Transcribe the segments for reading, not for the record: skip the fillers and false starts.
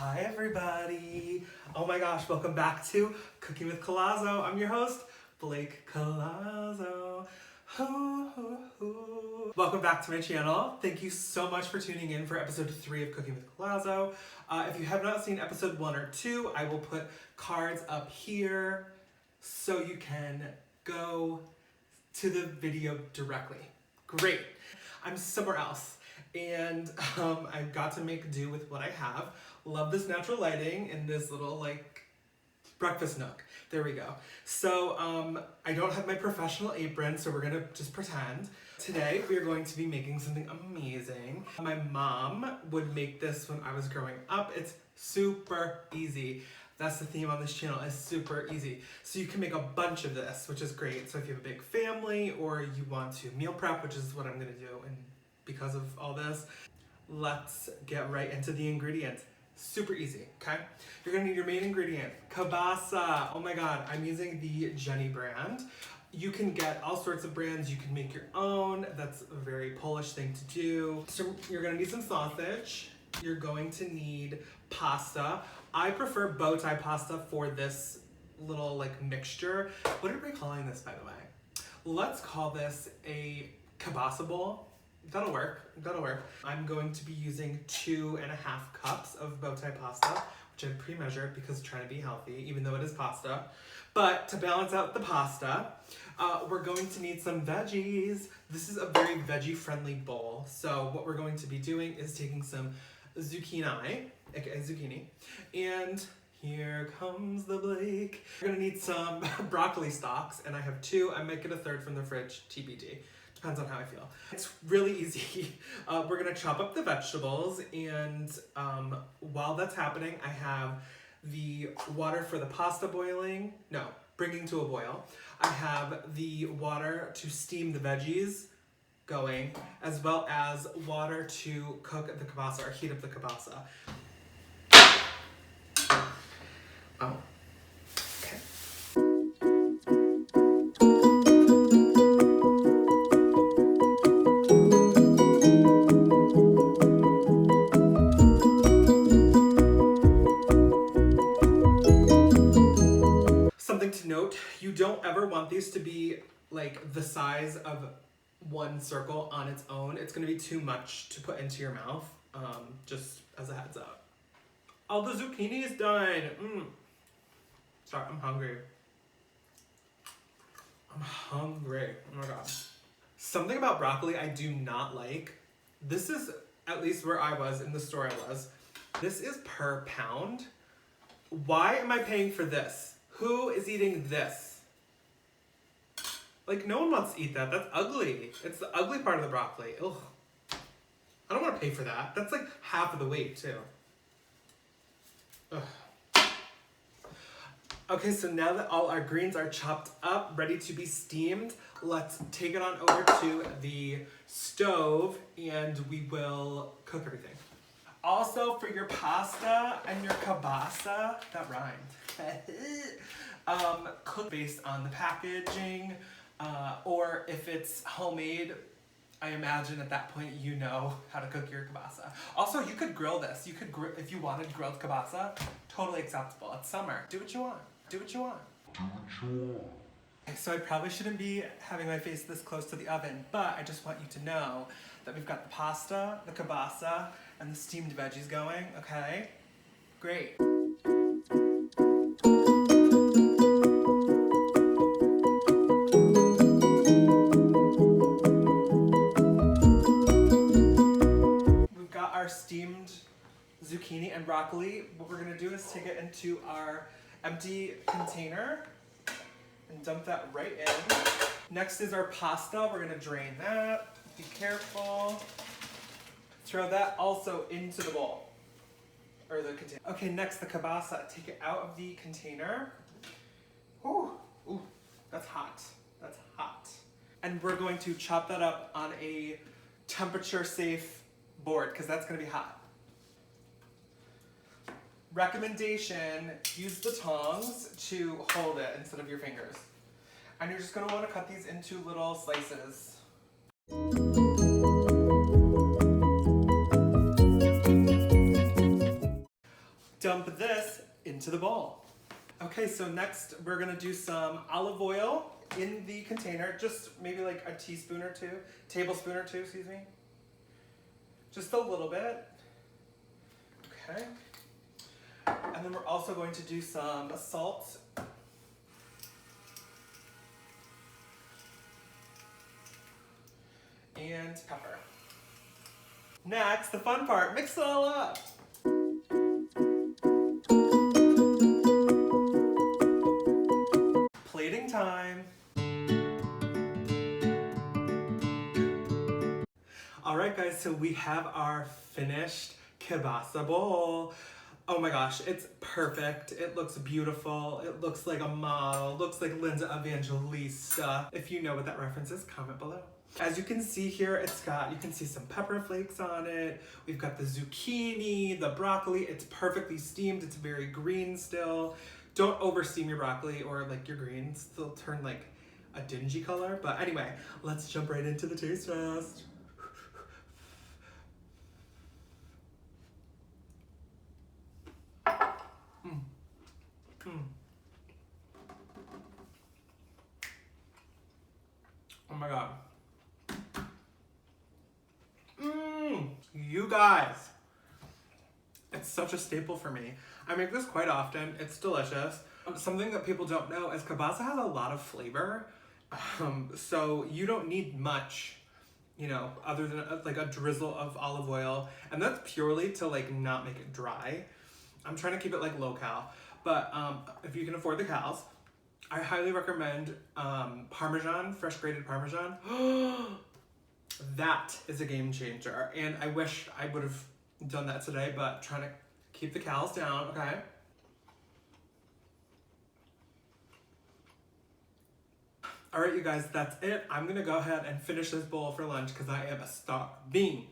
Hi everybody! Oh my gosh, welcome back to Cooking with Collazo. I'm your host, Blake Collazo. Welcome back to my channel. Thank you so much for tuning in for episode 3 of Cooking with Collazo. If you have not seen episode 1 or 2, I will put cards up here so you can go to the video directly. Great. I'm somewhere else. And I got to make do with what I have. Love this natural lighting in this little breakfast nook. There we go. So I don't have my professional apron, so we're gonna just pretend. Today we are going to be making something amazing. My mom would make this when I was growing up. It's super easy. That's the theme on this channel, is super easy. So you can make a bunch of this, which is great. So if you have a big family or you want to meal prep, which is what I'm gonna do, and because of all this, let's get right into the ingredients. Super easy, okay? You're gonna need your main ingredient, kielbasa. Oh my God, I'm using the Jenny brand. You can get all sorts of brands. You can make your own. That's a very Polish thing to do. So you're gonna need some sausage. You're going to need pasta. I prefer bow tie pasta for this little mixture. What are we calling this, by the way? Let's call this a Kielbasa Bowl. That'll work, that'll work. I'm going to be using 2.5 cups of bow tie pasta, which I pre-measured because I'm trying to be healthy, even though it is pasta. But to balance out the pasta, we're going to need some veggies. This is a very veggie-friendly bowl. So what we're going to be doing is taking some zucchini, aka zucchini, and here comes the Blake. We're gonna need some broccoli stalks, and I have 2. I might get a 3rd from the fridge, TBD. Depends on how I feel. It's really easy. We're gonna chop up the vegetables, and while that's happening, I have the water for the pasta bringing to a boil. I have the water to steam the veggies going, as well as water to cook the kielbasa, or heat up the kielbasa. Oh, okay. Something to note, you don't ever want these to be the size of one circle on its own. It's gonna be too much to put into your mouth, just as a heads up. All the zucchini is done. Sorry, I'm hungry. Oh my God. Something about broccoli I do not like. This is, at least where I was, in the store I was, this is per pound. Why am I paying for this? Who is eating this? No one wants to eat that. That's ugly. It's the ugly part of the broccoli. Ugh. I don't want to pay for that. That's half of the weight too. Ugh. Okay, so now that all our greens are chopped up, ready to be steamed, let's take it on over to the stove and we will cook everything. Also, for your pasta and your kielbasa, that rhymed, cook based on the packaging, or if it's homemade, I imagine at that point you know how to cook your kielbasa. Also, you could grill this. You could if you wanted grilled kielbasa, totally acceptable. It's summer. Do what you want. Do what you want. Do what you want. Okay, so I probably shouldn't be having my face this close to the oven, but I just want you to know that we've got the pasta, the kielbasa, and the steamed veggies going, okay? Great. We've got our steamed zucchini and broccoli. What we're gonna do is take it into our empty container and dump that right in. Next is our pasta. We're gonna drain that. Be careful. Throw that also into the bowl, or the container. Okay, next the kielbasa. Take it out of the container. Ooh, that's hot. That's hot. And we're going to chop that up on a temperature safe board, because that's gonna be hot. Recommendation, use the tongs to hold it instead of your fingers. And you're just gonna wanna cut these into little slices. dump this into the bowl. Okay, so next we're gonna do some olive oil in the container, just maybe like a tablespoon or two, excuse me. Just a little bit. Okay. And then we're also going to do some salt. And pepper. Next, the fun part, mix it all up. Plating time. All right, guys, so we have our finished Kielbasa Bowl. Oh my gosh, it's perfect. It looks beautiful. It looks like a model. It looks like Linda Evangelista. If you know what that reference is, comment below. As you can see here, you can see some pepper flakes on it. We've got the zucchini, the broccoli. It's perfectly steamed. It's very green still. Don't over steam your broccoli or like your greens. They'll turn like a dingy color. But anyway, let's jump right into the taste test. Oh my God. You guys, it's such a staple for me. I make this quite often. It's delicious. Something that people don't know is kielbasa has a lot of flavor. So you don't need much, you know, other than like a drizzle of olive oil. And that's purely to like not make it dry. I'm trying to keep it like low cal. But if you can afford the cals, I highly recommend Parmesan, fresh grated Parmesan. That is a game changer. And I wish I would have done that today, but trying to keep the calories down, okay? All right, you guys, that's it. I'm gonna go ahead and finish this bowl for lunch because I am starving.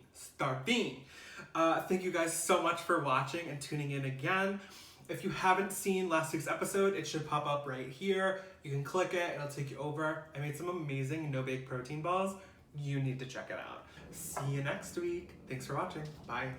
Thank you guys so much for watching and tuning in again. If you haven't seen last week's episode, it should pop up right here. You can click it, it'll take you over. I made some amazing no-bake protein balls. You need to check it out. See you next week. Thanks for watching. Bye.